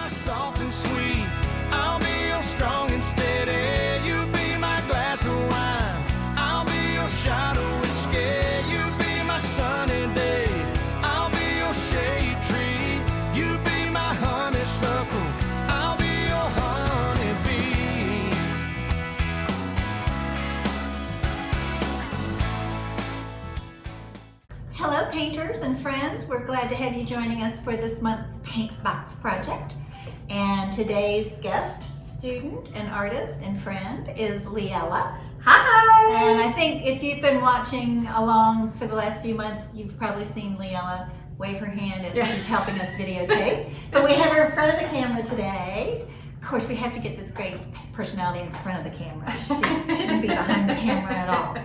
my soft and sweet. I'll be your strong and steady. You be my glass of wine. I'll be your shot of whiskey. You be my sunny day. I'll be your shade tree. You be my honeysuckle. I'll be your honeybee. Hello painters and friends, we're glad to have you joining us for this month's Paint Box project. And today's guest, student and artist and friend is Leella. Hi! And I think if you've been watching along for the last few months, you've probably seen Leella wave her hand as she's helping us videotape. But we have her in front of the camera today. Of course, we have to get this great personality in front of the camera. She shouldn't be behind the camera at all.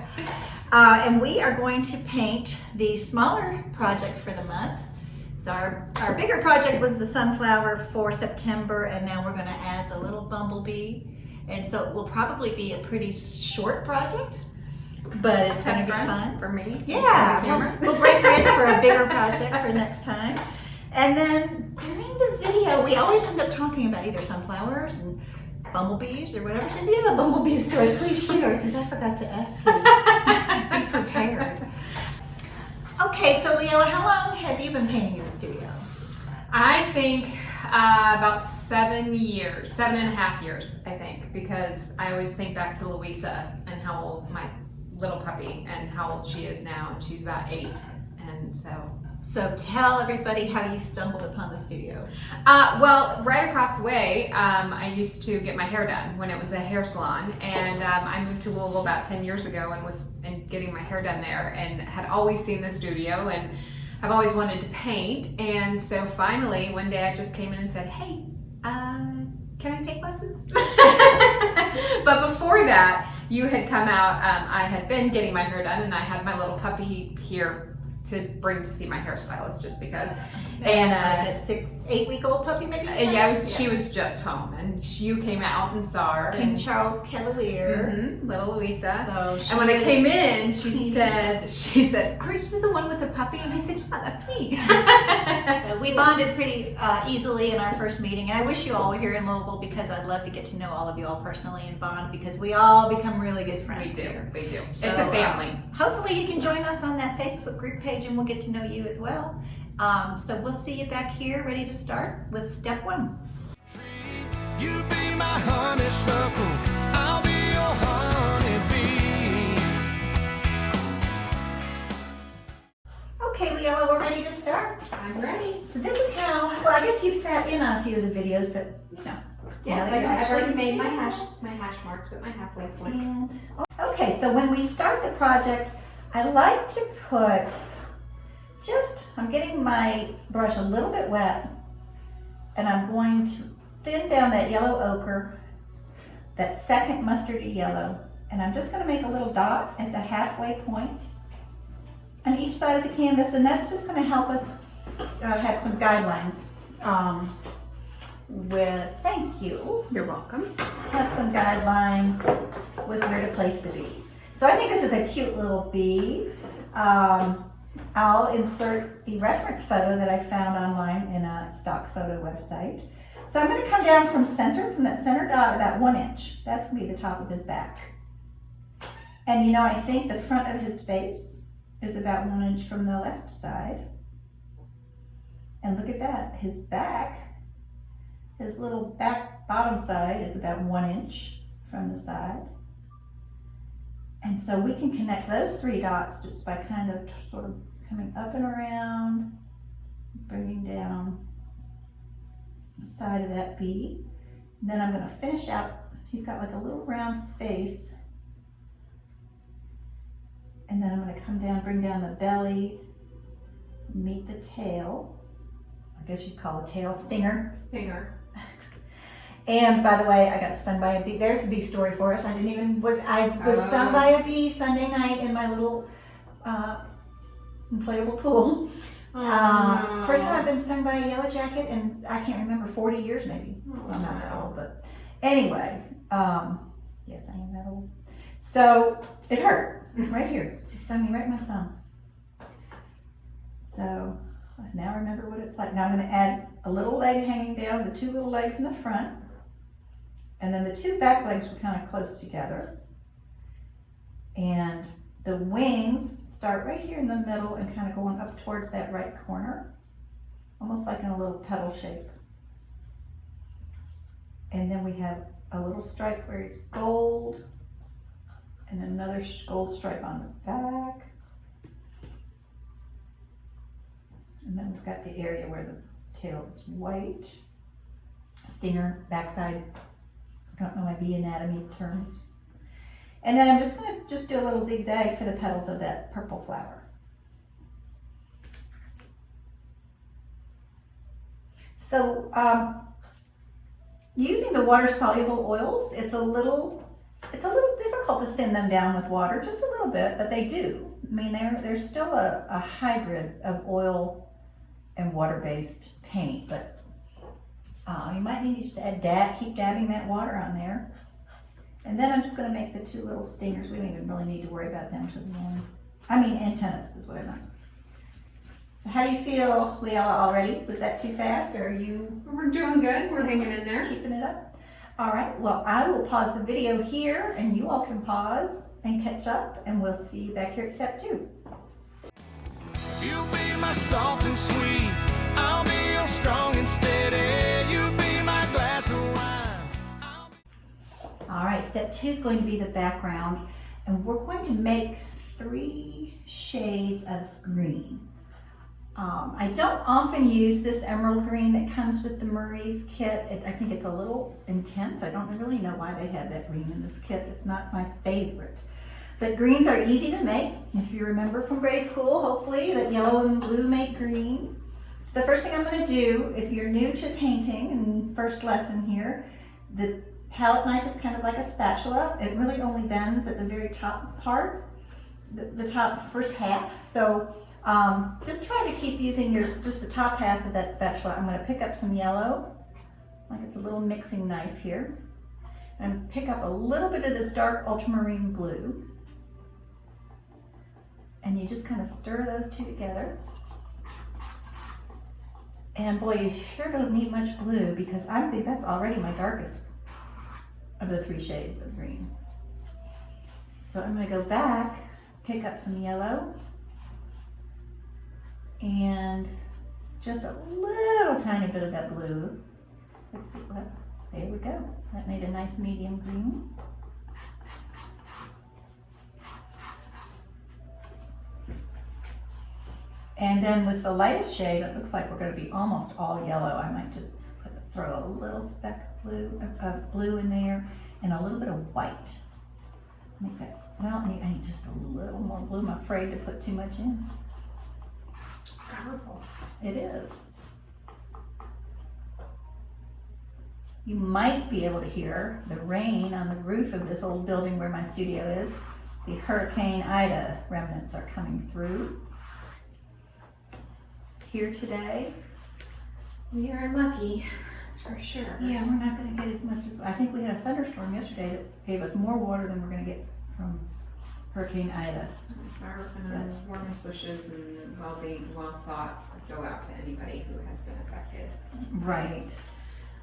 And we are going to paint the smaller project for the month. So our bigger project was the sunflower for September, and now we're going to add the little bumblebee. And so it will probably be a pretty short project, but it's going to be fun. For me? Yeah, we'll break in for a bigger project for next time. And then during the video, we always end up talking about either sunflowers and bumblebees or whatever. So if you have a bumblebee story, please share, because I forgot to ask you. Be prepared. Okay, so Leella, how long have you been painting in the studio? I think about 7 years, 7.5 years, I think, because I always think back to Louisa and how old my little puppy and how old she is now, and she's about 8, and So tell everybody how you stumbled upon the studio. Well, right across the way, I used to get my hair done when it was a hair salon, and I moved to Louisville about 10 years ago and was getting my hair done there, and had always seen the studio, and I've always wanted to paint. And so finally one day I just came in and said, hey, can I take lessons? But before that, you had come out. I had been getting my hair done, and I had my little puppy here to bring to see my hairstylist just because. And like a 6, 8-week-old puppy maybe? Yeah, she was just home, and you came out and saw her. King Charles Cavalier. Little Louisa. So and when I came in, she said, are you the one with the puppy? And I said, yeah, that's me. So we bonded pretty easily in our first meeting, and I wish you all were here in Louisville, because I'd love to get to know all of you all personally and bond, because we all become really good friends. We do. So, it's a family. Hopefully you can join us on that Facebook group page, and we'll get to know you as well. So we'll see you back here ready to start with step 1. You be my honeysuckle, I'll be your honeybee. Okay, Leella, we're ready to start. I'm ready. So this is how, well, I guess you've sat in on a few of the videos, but you know. Yes, I've already made my hash marks at my halfway point. Okay, so when we start the project, I like to put I'm getting my brush a little bit wet, and I'm going to thin down that yellow ochre, that second mustardy yellow, and I'm just going to make a little dot at the halfway point on each side of the canvas, and that's just going to help us have some guidelines thank you. You're welcome. Have some guidelines with where to place the bee. So I think this is a cute little bee. I'll insert the reference photo that I found online in a stock photo website. So I'm going to come down from that center dot about 1 inch. That's going to be the top of his back. And you know, I think the front of his face is about 1 inch from the left side. And look at that, his back, his little back bottom side is about 1 inch from the side. And so we can connect those 3 dots just by kind of sort of coming up and around, bringing down the side of that bee. And then I'm going to finish out, he's got like a little round face. And then I'm going to come down, bring down the belly, meet the tail. I guess you'd call the tail stinger. And by the way, I got stung by a bee. There's a bee story for us. I was stung by a bee Sunday night in my little inflatable pool. First time I've been stung by a yellow jacket, and I can't remember, 40 years maybe. Well, not that old, but anyway, yes, I am that old. So it hurt right here. It stung me right in my thumb. So I now remember what it's like. Now I'm going to add a little leg hanging down, the two little legs in the front, and then the two back legs were kind of close together. And the wings start right here in the middle and kind of going up towards that right corner, almost like in a little petal shape. And then we have a little stripe where it's gold, and another gold stripe on the back. And then we've got the area where the tail is white. Stinger, backside. I don't know my bee anatomy terms. And then I'm just going to do a little zigzag for the petals of that purple flower. So using the water-soluble oils, it's a little difficult to thin them down with water, just a little bit, but they do. I mean, they're still a hybrid of oil and water-based paint, but you might need to just keep dabbing that water on there. And then I'm just going to make the two little stingers. We don't even really need to worry about them till the end. I mean, antennas is what I meant. So how do you feel, Leela, already? Was that too fast, or are you? We're doing good. We're hanging in there. Keeping it up? All right, well, I will pause the video here, and you all can pause and catch up, and we'll see you back here at step 2. You be my soft and sweet, I'll be your strong and steady. You be my glass of wine. All right, step 2 is going to be the background, and we're going to make 3 shades of green. I don't often use this emerald green that comes with the Murray's kit. I think it's a little intense. I don't really know why they have that green in this kit. It's not my favorite. But greens are easy to make. If you remember from grade school, hopefully, that yellow and blue make green. So the first thing I'm going to do, if you're new to painting and first lesson here, the palette knife is kind of like a spatula. It really only bends at the very top part, the top first half. So just try to keep using just the top half of that spatula. I'm going to pick up some yellow, like it's a little mixing knife here, and pick up a little bit of this dark ultramarine blue. And you just kind of stir those two together. And boy, you sure don't need much blue, because I think that's already my darkest of the 3 shades of green. So I'm going to go back, pick up some yellow, and just a little tiny bit of that blue. Let's see what, there we go. That made a nice medium green. And then with the lightest shade, it looks like we're going to be almost all yellow. I might just throw a little speck of blue in there and a little bit of white. Make that, well, I need just a little more blue. I'm afraid to put too much in. It's powerful. It is. You might be able to hear the rain on the roof of this old building where my studio is. The Hurricane Ida remnants are coming through here today. We are lucky, that's for sure. Yeah, we're not going to get as much as, I think we had a thunderstorm yesterday that gave us more water than we're going to get from Hurricane Ida. So our warmest wishes and well-being, well thoughts go out to anybody who has been affected. Right.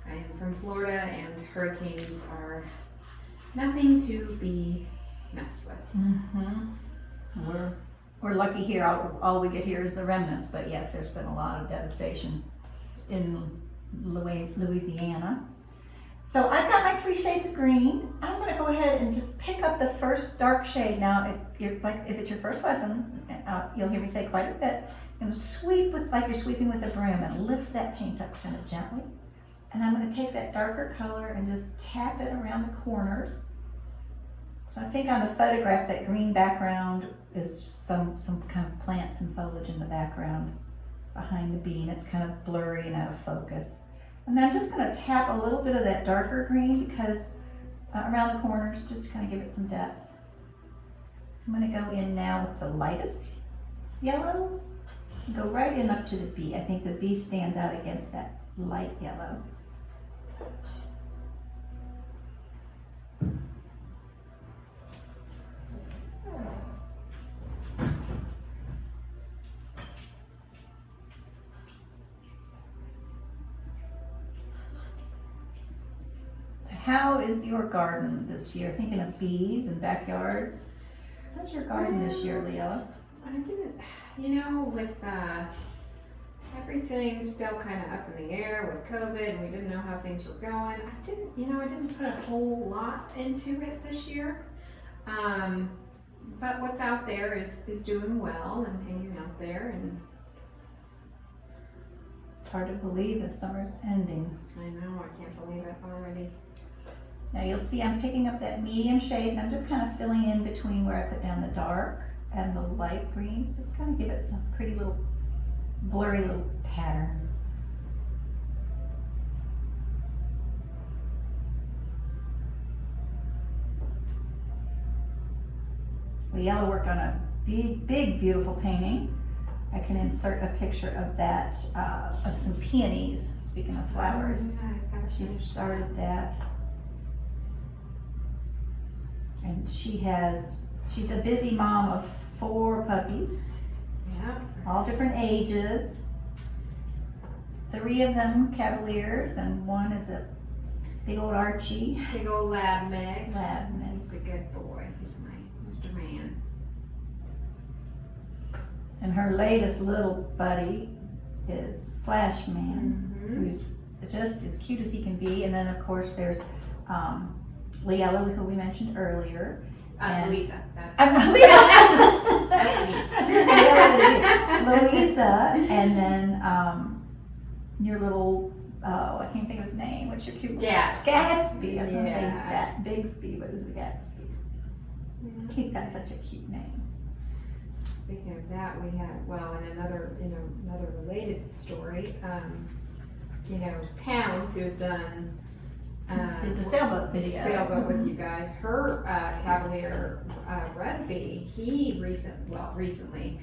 I am from Florida, and hurricanes are nothing to be messed with. Mm-hmm. We're lucky here. All we get here is the remnants, but yes, there's been a lot of devastation in Louisiana. So I've got my 3 shades of green. I'm going to go ahead and just pick up the first dark shade. Now, if it's your first lesson, you'll hear me say quite a bit. And sweep like you're sweeping with a broom, and lift that paint up kind of gently. And I'm going to take that darker color and just tap it around the corners. So I think on the photograph, that green background is just some kind of plants and foliage in the background behind the bean. It's kind of blurry and out of focus. And I'm just going to tap a little bit of that darker green because around the corners, just to kind of give it some depth. I'm going to go in now with the lightest yellow. Go right in up to the bee. I think the bee stands out against that light yellow. how is your garden this year? Thinking of bees and backyards. How's your garden this year, Leela? I didn't, with everything still kind of up in the air with COVID, and we didn't know how things were going. I didn't put a whole lot into it this year. But what's out there is doing well and hanging out there, and It's hard to believe the summer's ending. I know, I can't believe it already. Now you'll see I'm picking up that medium shade, and I'm just kind of filling in between where I put down the dark and the light greens, just kind of give it some pretty little blurry little pattern. Leela worked on a big, beautiful painting. I can insert a picture of that, of some peonies, speaking of flowers. Yeah, I've gotta She finish started that. And she's a busy mom of 4 puppies, Yeah. all different ages. 3 of them Cavaliers, and 1 is a big old Archie. Big old lab mix. Lab mix. He's a good boy. He's my Mr. Man. And her latest little buddy is Flash Man, Mm-hmm. who's just as cute as he can be. And then of course there's Leela, who we mentioned earlier. And- Louisa. That's Louisa, and then your little, I can't think of his name. What's your cute little Gatsby. I was going to say Yeah. that Bigsby, but it's Gatsby. He's got such a cute name. Speaking of that, we had, in another related story, Towns, who has done Did the sailboat video. Sailboat with you guys. Her Cavalier Rugby, he recently,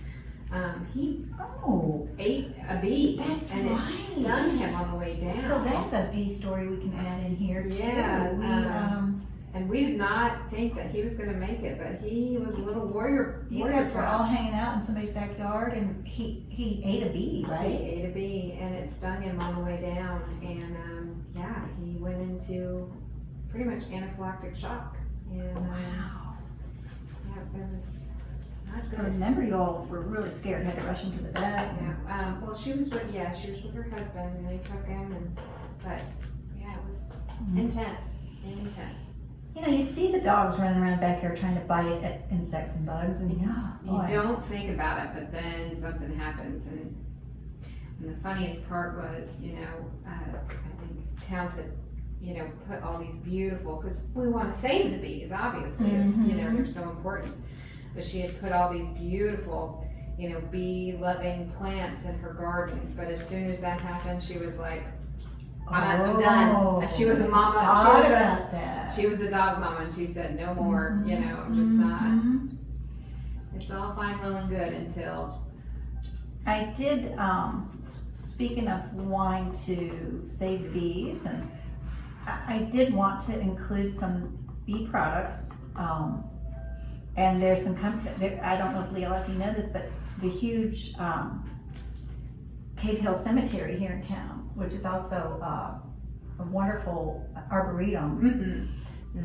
he Oh, ate a bee. That's and right. it stung him on the way down. so that's a bee story we can add in here too. Yeah, and we did not think that he was going to make it, but he was a little warrior. You guys were all hanging out in somebody's backyard, and he ate a bee, right? He ate a bee, and it stung him on the way down, and he went into pretty much anaphylactic shock, and Wow. it was not I good. remember you all were really scared, had to rush him to the vet. Yeah, she was with her husband, and they took him, but it was intense. You know, you see the dogs running around back here trying to bite at insects and bugs, and You don't think about it, but then something happens, and the funniest part was, I think Towns had, put all these beautiful, because we want to save the bees, obviously, it's, they're so important, but she had put all these beautiful, bee-loving plants in her garden, but as soon as that happened, she was like, I'm done. And she was a mama. She was a dog mama, and she said, no more, I'm just not. It's all fine, well, and good until. I did, speaking of wanting to save bees, and I did want to include some bee products. And there's some, I don't know if Leela, if you know this, but the huge Cave Hill Cemetery here in town, which is also a wonderful arboretum,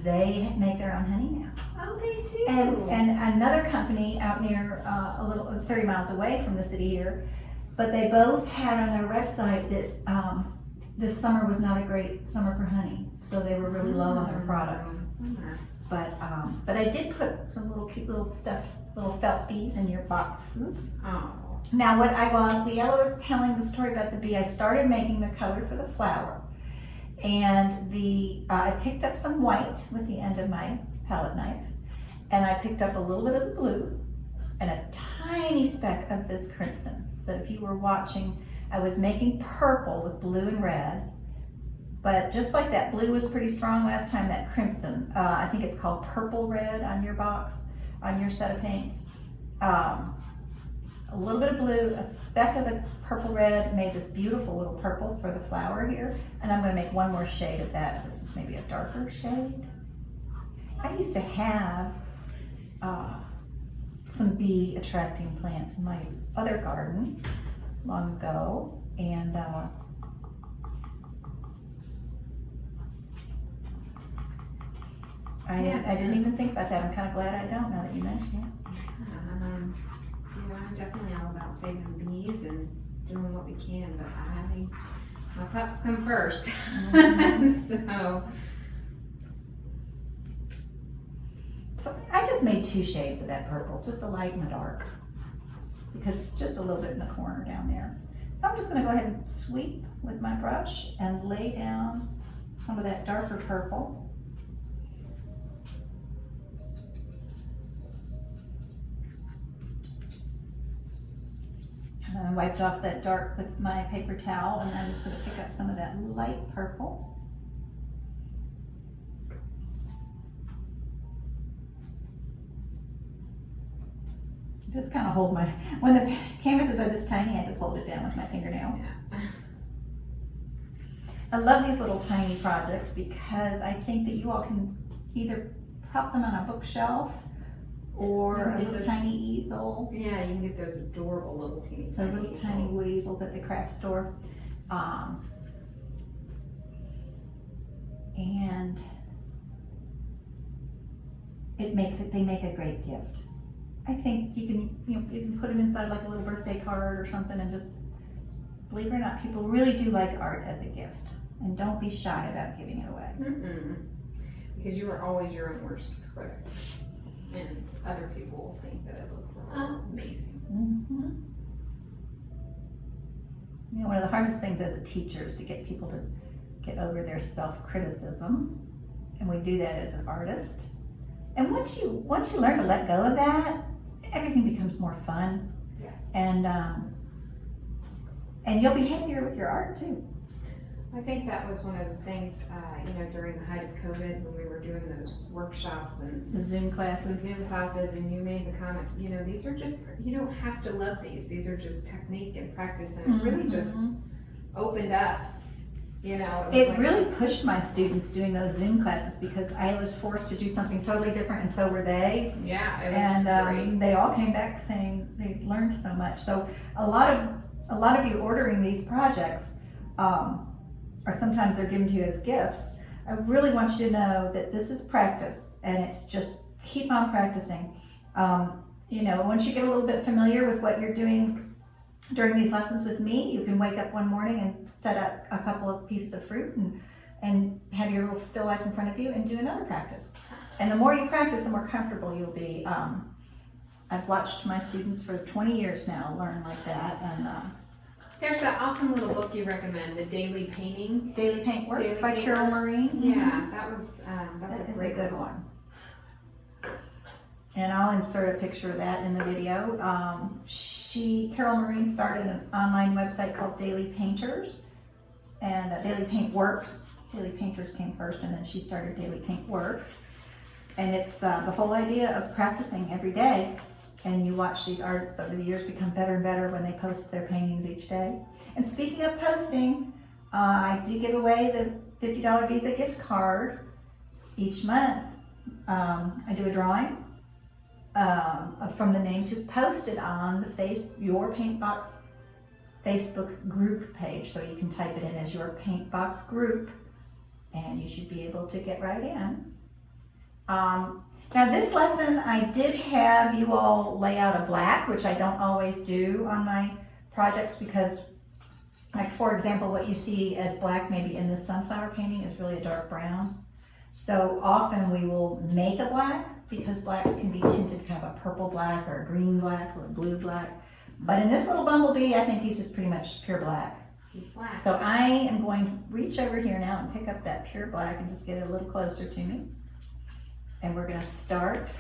they make their own honey now. Oh, they do. And another company out near a little 30 miles away from the city here, but they both had on their website that this summer was not a great summer for honey, so they were really low on their products. But I did put some little cute little stuffed little felt bees in your boxes. Oh. Now, while Leela was telling the story about the bee, I started making the color for the flower. And I picked up some white with the end of my palette knife, and I picked up a little bit of the blue and a tiny speck of this crimson. So if you were watching, I was making purple with blue and red, but just like that blue was pretty strong last time, that crimson, I think it's called purple red on your box, on your set of paints. A little bit of blue, a speck of the purple red made this beautiful little purple for the flower here. And I'm going to make one more shade of that. This is maybe a darker shade. I used to have some bee attracting plants in my other garden long ago. And I didn't even think about that. I'm kind of glad I don't, now that you mention it. I'm definitely all about saving bees and doing what we can, but my pups come first. So I just made 2 shades of that purple, just a light and a dark, because it's just a little bit in the corner down there. So I'm just going to go ahead and sweep with my brush and lay down some of that darker purple. And then I wiped off that dark with my paper towel, and I'm just going to pick up some of that light purple. Just kind of hold when the canvases are this tiny, I just hold it down with my fingernail. Yeah. I love these little tiny projects because I think that you all can either prop them on a bookshelf or a little tiny easel. Yeah, you can get those adorable little teeny So little tiny wood easels at the craft store. And they make a great gift. I think you can put them inside like a little birthday card or something, and just, believe it or not, people really do like art as a gift. And don't be shy about giving it away. Because you are always your own worst critic. And other people will think that it looks amazing. One of the hardest things as a teacher is to get people to get over their self-criticism. And we do that as an artist. And once you learn to let go of that, everything becomes more fun. Yes. And you'll be happier with your art too. I think that was one of the things, during the height of COVID, when we were doing those workshops and the Zoom classes. And you made the comment, these are just, you don't have to love these. These are just technique and practice, and it really just opened up. It really pushed my students doing those Zoom classes, because I was forced to do something totally different, and so were they. Yeah, it was great. They all came back saying they learned so much. So a lot of you ordering these projects, or sometimes they're given to you as gifts. I really want you to know that this is practice, and it's just keep on practicing. Once you get a little bit familiar with what you're doing during these lessons with me, you can wake up one morning and set up a couple of pieces of fruit and have your little still life in front of you and do another practice. And the more you practice, the more comfortable you'll be. I've watched my students for 20 years now learn like that. And there's that awesome little book you recommend, The Daily Painting. Daily Paint Works by Carol Marine. Yeah, that's a great good one. And I'll insert a picture of that in the video. Carol Marine started an online website called Daily Painters, and Daily Paint Works. Daily Painters came first, and then she started Daily Paint Works. And it's the whole idea of practicing every day. And you watch these artists over the years become better and better when they post their paintings each day. And speaking of posting, I do give away the $50 Visa gift card each month. I do a drawing from the names who posted on the Your Paintbox Facebook group page. So you can type it in as Your Paintbox Group, and you should be able to get right in. Now this lesson, I did have you all lay out a black, which I don't always do on my projects, because, like, for example, what you see as black maybe in this sunflower painting is really a dark brown. So often we will make a black, because blacks can be tinted kind of a purple black or a green black or a blue black. But in this little bumblebee, I think he's just pretty much pure black. He's black. So I am going to reach over here now and pick up that pure black and just get it a little closer to me. And we're going to start.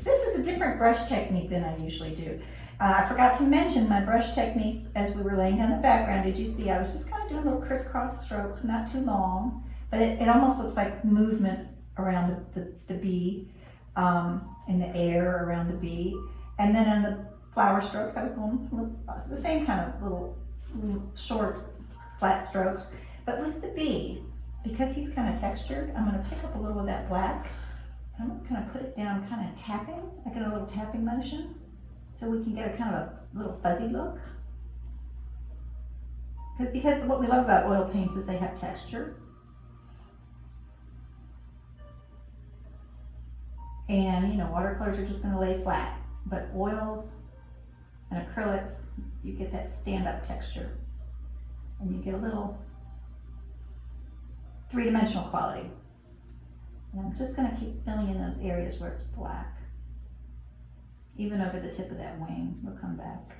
This is a different brush technique than I usually do. I forgot to mention my brush technique as we were laying down the background. Did you see? I was just kind of doing little crisscross strokes, not too long, but it almost looks like movement around the bee, in the air around the bee. And then on the flower strokes, I was going the same kind of little short, flat strokes. But with the bee, because he's kind of textured, I'm going to pick up a little of that black. I'm going to put it down, kind of tapping, like a little tapping motion, so we can get a kind of a little fuzzy look. Because what we love about oil paints is they have texture. And, you know, watercolors are just gonna lay flat, but oils and acrylics, you get that stand-up texture. And you get a little three-dimensional quality. And I'm just gonna keep filling in those areas where it's black. Even over the tip of that wing, we'll come back.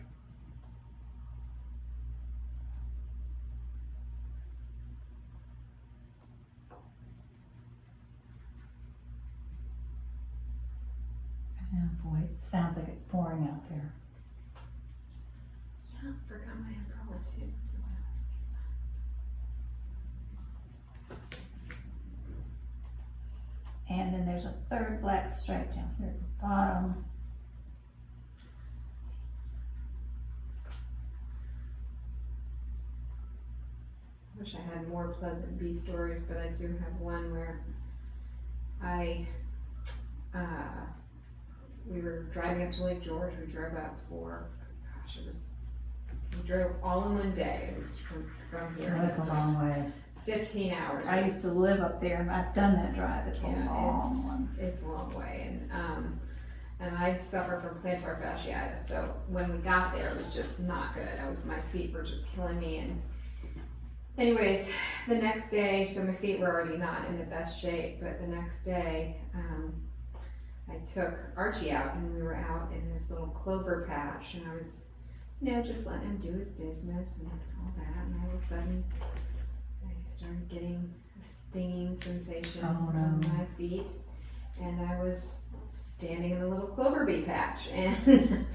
Oh boy, it sounds like it's pouring out there. Yeah, forgot my umbrella too. So And then there's a third black stripe down here at the bottom. wish I had more Pleasant Bee stories, but I do have one where we were driving up to Lake George. We drove out for, we drove all in one day. It was from here. That's a long way. 15 hours. I used to live up there, and I've done that drive. It's a long one. It's a long way, and I suffer from plantar fasciitis. So when we got there, it was just not good. My feet were just killing me. And anyways, the next day, so my feet were already not in the best shape. But the next day, I took Archie out, and we were out in this little clover patch, and I was, just letting him do his business and all that. And all of a sudden, I started getting a stinging sensation on my feet, and I was standing in the little Bumblebee patch, and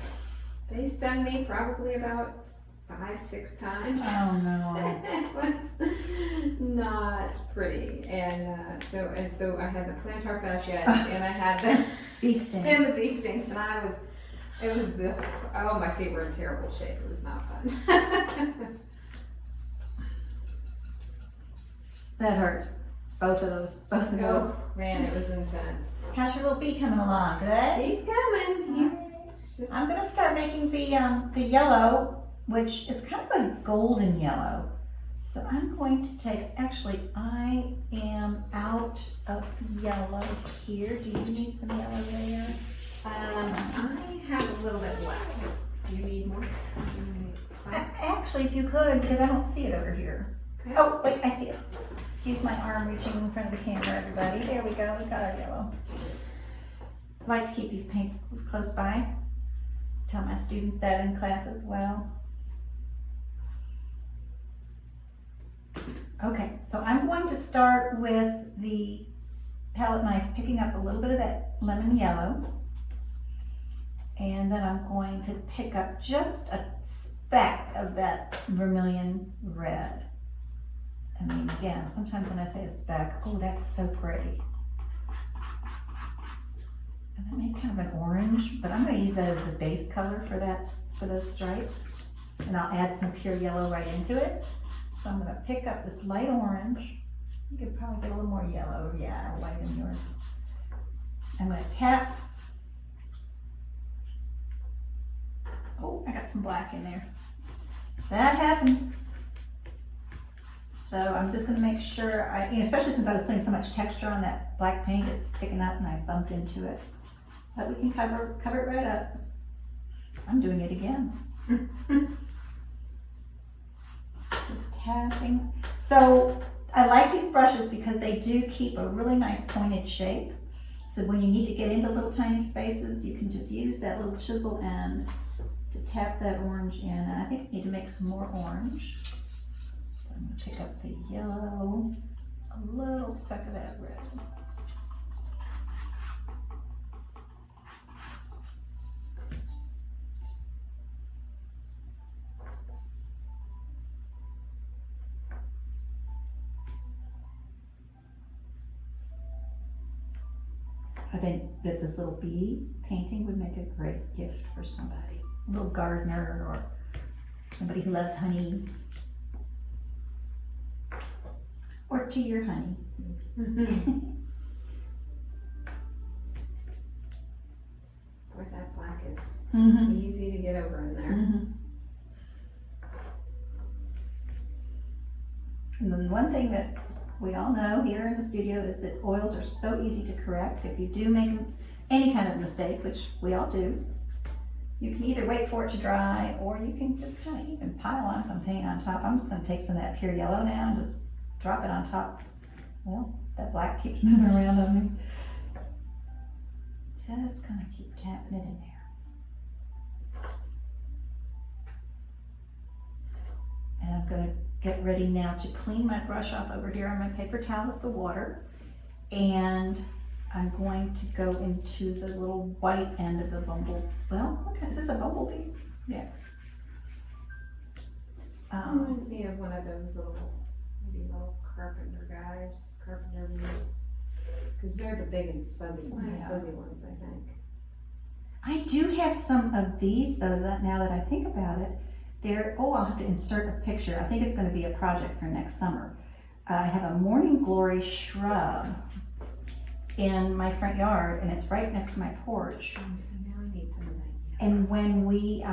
they stung me probably about 5-6 times. Oh no! It was not pretty, and so I had the plantar fasciitis, and I had the bee stings. and the bee stings, and my feet were in terrible shape. It was not fun. That hurts. Both of those. Oh man, it was intense. How's your little bee coming along? Good. He's coming. He's just. I'm gonna start making the yellow, which is kind of a golden yellow. So I'm going to take. Actually, I am out of yellow here. Do you need some yellow there? I have a little bit left. Do you need more? Actually, if you could, because I don't see it over here. Okay. Oh, wait, I see it. Excuse my arm reaching in front of the camera, everybody. There we go, we got our yellow. I like to keep these paints close by. Tell my students that in class as well. Okay, so I'm going to start with the palette knife, picking up a little bit of that lemon yellow. And then I'm going to pick up just a speck of that vermilion red. I mean, again, sometimes when I say a speck, oh, that's so pretty. And that made kind of an orange, but I'm going to use that as the base color for those stripes. And I'll add some pure yellow right into it. So I'm going to pick up this light orange. You could probably get a little more yellow. Yeah, white in yours. I'm going to tap. Oh, I got some black in there. That happens. So I'm just going to make sure, especially since I was putting so much texture on that black paint, it's sticking up and I bumped into it. But we can cover it right up. I'm doing it again. Just tapping. So I like these brushes because they do keep a really nice pointed shape. So when you need to get into little tiny spaces, you can just use that little chisel end to tap that orange in. And I think I need to make some more orange. So I'm going to pick up the yellow, a little speck of that red. I think that this little bee painting would make a great gift for somebody. A little gardener or somebody who loves honey. Or to your honey. Boy, that black is Mm-hmm. easy to get over in there. Mm-hmm. And then one thing that we all know here in the studio is that oils are so easy to correct. If you do make any kind of mistake, which we all do. You can either wait for it to dry, or you can just kind of even pile on some paint on top. I'm just going to take some of that pure yellow now and just drop it on top. Well, that black keeps moving around on me. Just going to keep tapping it in there. And I'm going to get ready now to clean my brush off over here on my paper towel with the water. And I'm going to go into the little white end of the is this a bumblebee? Yeah. Reminds me of one of those maybe little carpenter guys, carpenter bees. Because they're the big and fuzzy ones, I think. I do have some of these though, now that I think about it. I'll have to insert a picture. I think it's going to be a project for next summer. I have a morning glory shrub in my front yard, and it's right next to my porch. So now I need some of that. And when we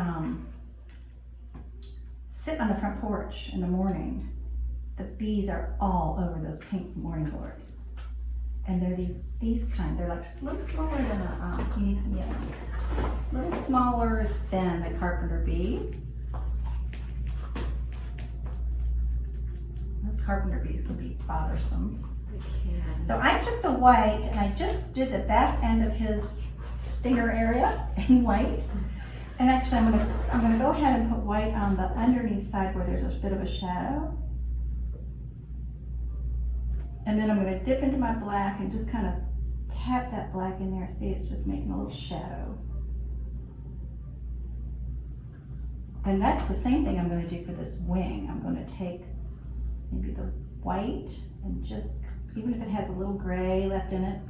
sit on the front porch in the morning, the bees are all over those pink morning glories. And they're these kind. They're like a little smaller than you need some yellow. A little smaller than the carpenter bee. Those carpenter bees can be bothersome. So I took the white and I just did the back end of his stinger area in white. And actually I'm gonna go ahead and put white on the underneath side where there's a bit of a shadow. And then I'm gonna dip into my black and just kind of tap that black in there. See, it's just making a little shadow. And that's the same thing I'm gonna do for this wing. I'm gonna take maybe the white and just, even if it has a little gray left in it,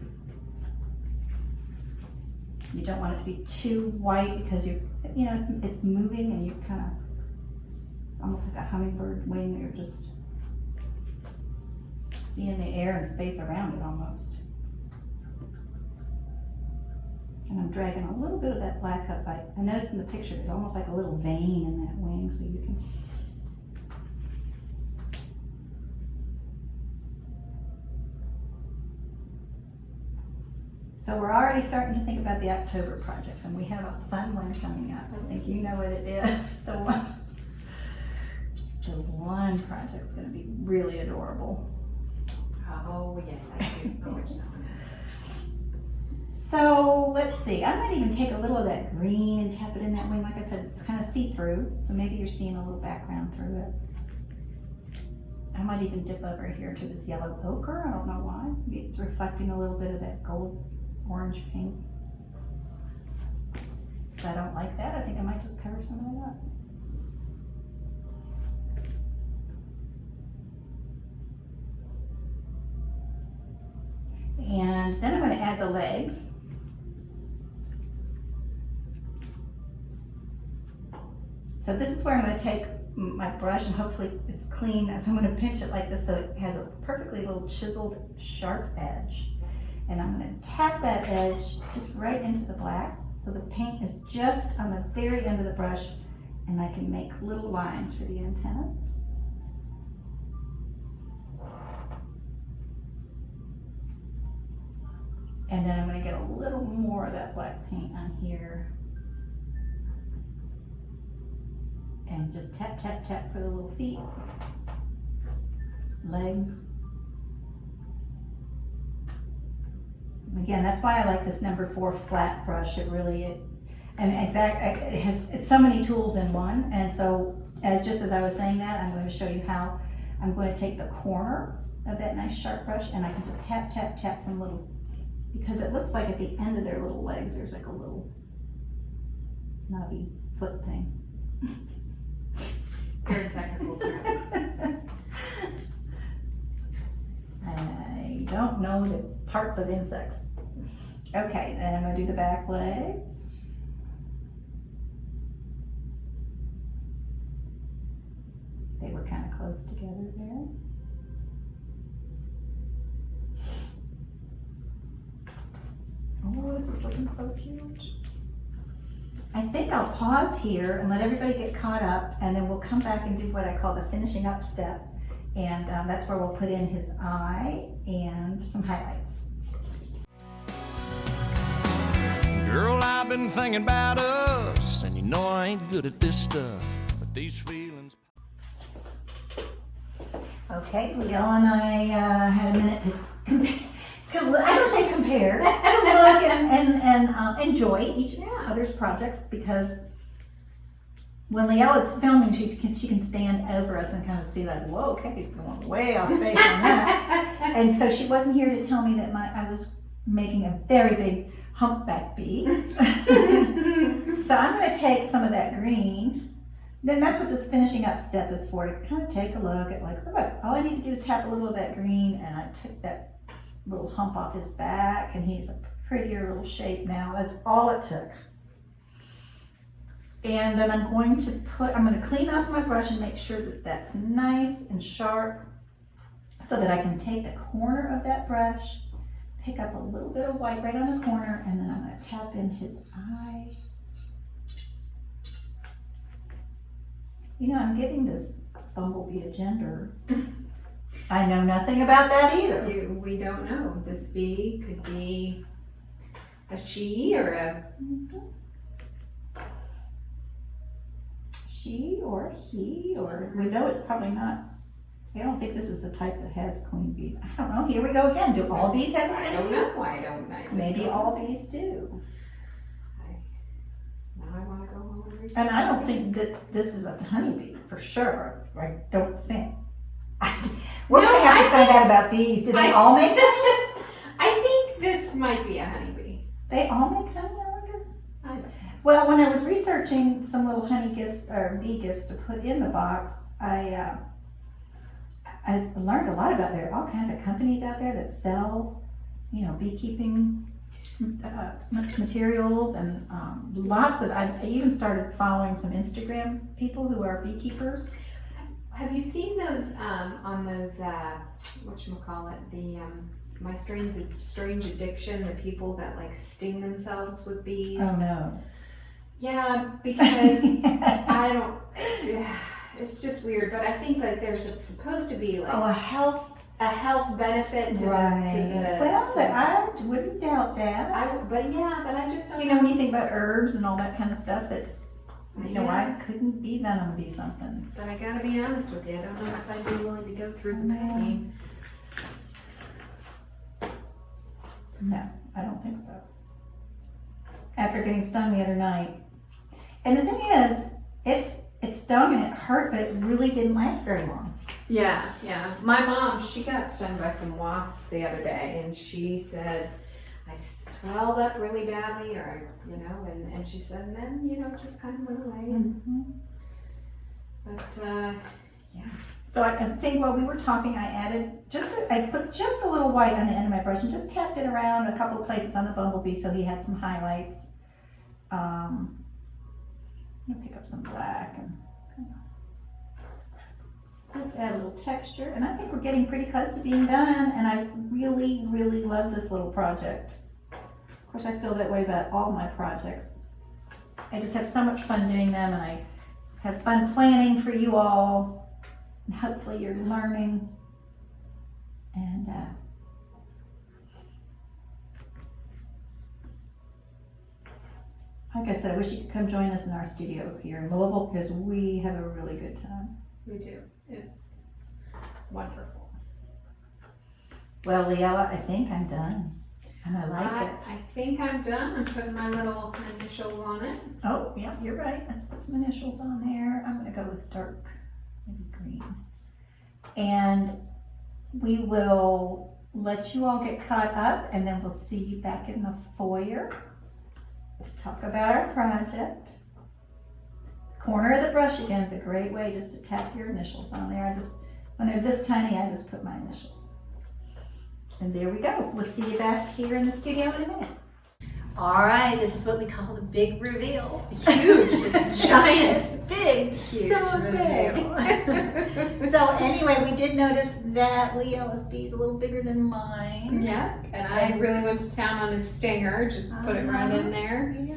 you don't want it to be too white because it's moving and you kind of, it's almost like a hummingbird wing. You're just seeing the air and space around it almost. And I'm dragging a little bit of that black up. I noticed in the picture there's almost like a little vein in that wing, so you can. So we're already starting to think about the October projects, and we have a fun one coming up. I think you know what it is. The one project's going to be really adorable. Oh yes, I do know which that one is. So let's see. I might even take a little of that green and tap it in that wing. Like I said, it's kind of see-through, so maybe you're seeing a little background through it. I might even dip over here to this yellow ochre. I don't know why. Maybe it's reflecting a little bit of that gold orange paint. If I don't like that, I think I might just cover some of it up. And then I'm going to add the legs. So this is where I'm going to take my brush, and hopefully it's clean. So I'm going to pinch it like this so it has a perfectly little chiseled sharp edge. And I'm going to tap that edge just right into the black. So the paint is just on the very end of the brush, and I can make little lines for the antennas. And then I'm going to get a little more of that black paint on here. And just tap, tap, tap for the little feet, legs. Again, that's why I like this number 4 flat brush. It's so many tools in one. And so, just as I was saying that, I'm going to show you how I'm going to take the corner of that nice sharp brush, and I can just tap, tap, tap some little, because it looks like at the end of their little legs, there's like a little knobby foot thing. Very technical term. I don't know the parts of insects. Okay, then I'm going to do the back legs. They were kind of close together there. Oh, this is looking so cute. I think I'll pause here and let everybody get caught up, and then we'll come back and do what I call the finishing up step. And that's where we'll put in his eye and some highlights. Girl, I've been thinking about us, and you know I ain't good at this stuff, but these feelings. Okay, Leal and I had a minute to I don't say compare, to look and enjoy each other's projects, because when Leal is filming, she can stand over us and kind of see like, whoa, Kathy's going way off base on that. And so she wasn't here to tell me that I was making a very big humpback bee. So I'm going to take some of that green. Then that's what this finishing up step is for, to kind of take a look at like, look, all I need to do is tap a little of that green, and I took that little hump off his back, and he's a prettier little shape now. That's all it took. And then I'm going to clean off my brush and make sure that that's nice and sharp, so that I can take the corner of that brush, pick up a little bit of white right on the corner, and then I'm going to tap in his eye. You know, I'm giving this Bumblebee a gender. I know nothing about that either. We don't know. This bee could be a she or a... She or a he, or we know it's probably not. I don't think this is the type that has queen bees. I don't know. Here we go again. Do all bees have a queen bee? I don't know. I don't know. Maybe all bees do. Now I want to go home and research. And I don't think that this is a honeybee for sure. I don't think. We're going to have to find out about bees. Do they all make honey? I think this might be a honeybee. They all make honey, I wonder? I don't know. Well, when I was researching some little honey gifts or bee gifts to put in the box, I learned a lot about there are all kinds of companies out there that sell, beekeeping materials, and lots of. I even started following some Instagram people who are beekeepers. Have you seen those on those whatchamacallit, the My Strange Addiction, the people that like sting themselves with bees? Oh no. Yeah, because I don't. It's just weird, but I think like there's supposed to be like a health benefit to right. I wouldn't doubt that. But I just don't. When you think about herbs and all that kind of stuff, that why couldn't bee venom be something? But I gotta be honest with you, I don't know if I'd be willing to go through the pain. No, I don't think so. After getting stung the other night. And the thing is, it stung and it hurt, but it really didn't last very long. Yeah. My mom, she got stung by some wasps the other day, and she said, I swelled up really badly, and she said, and then, it just kind of went away. Mm-hmm. But, yeah. So I think while we were talking, I put just a little white on the end of my brush and just tapped it around a couple of places on the Bumblebee so he had some highlights. I'm gonna pick up some black and just add a little texture. And I think we're getting pretty close to being done, and I really, really love this little project. Of course, I feel that way about all my projects. I just have so much fun doing them, and I have fun planning for you all. And hopefully you're learning. And like I said, I wish you could come join us in our studio here in Louisville, because we have a really good time. We do. It's wonderful. Well, Leala, I think I'm done. And I like it. I think I'm done. I'm putting my little initials on it. Oh, yeah, you're right. Let's put some initials on there. I'm going to go with dark, maybe green. And we will let you all get caught up, and then we'll see you back in the foyer to talk about our project. Corner of the brush again is a great way just to tap your initials on there. When they're this tiny, I just put my initials. And there we go. We'll see you back here in the studio in a minute. All right, this is what we call the big reveal. Huge. It's giant. Big. Huge so big. So anyway, we did notice that Leo's bee is a little bigger than mine. Yeah, and I really went to town on his stinger. Just put it right in there. Yeah.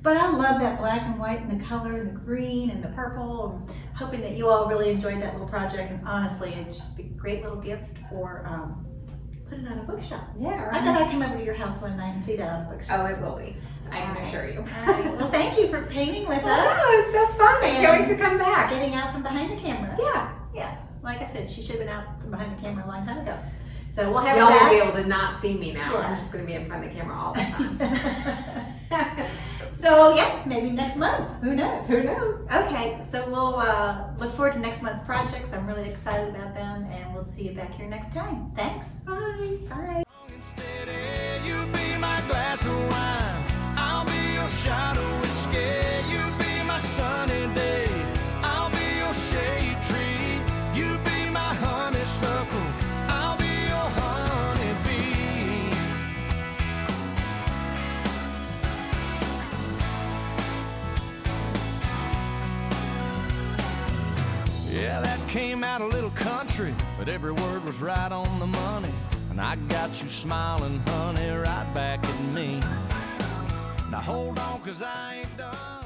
But I love that black and white and the color and the green and the purple. I'm hoping that you all really enjoyed that little project. And honestly, it'd just be a great little gift for put it on a bookshelf. Yeah, I bet I'd come over to your house one night and see that on a bookshelf. Oh, it will be. I can assure you. All right. Well, thank you for painting with us. Oh, it's so fun. I can't wait to come back. Getting out from behind the camera. Yeah. Yeah. Like I said, she should have been out from behind the camera a long time ago. So we'll have Y'all her will be back. able to not see me now. Yeah. I'm just going to be in front of the camera all the time. So yeah, maybe next month. Who knows? Who knows? Okay, so we'll look forward to next month's projects. I'm really excited about them, and we'll see you back here next time. Thanks. Bye. Bye. and steady. You be my glass of wine. I'll be your shot of whiskey. You be my sunny day. I'll be your shade tree. You be my honeysuckle. I'll be your honeybee. Yeah, that came out a little country, but every word was right on the money. And I got you smiling, honey, right back at me. Now hold on, 'cause I ain't done.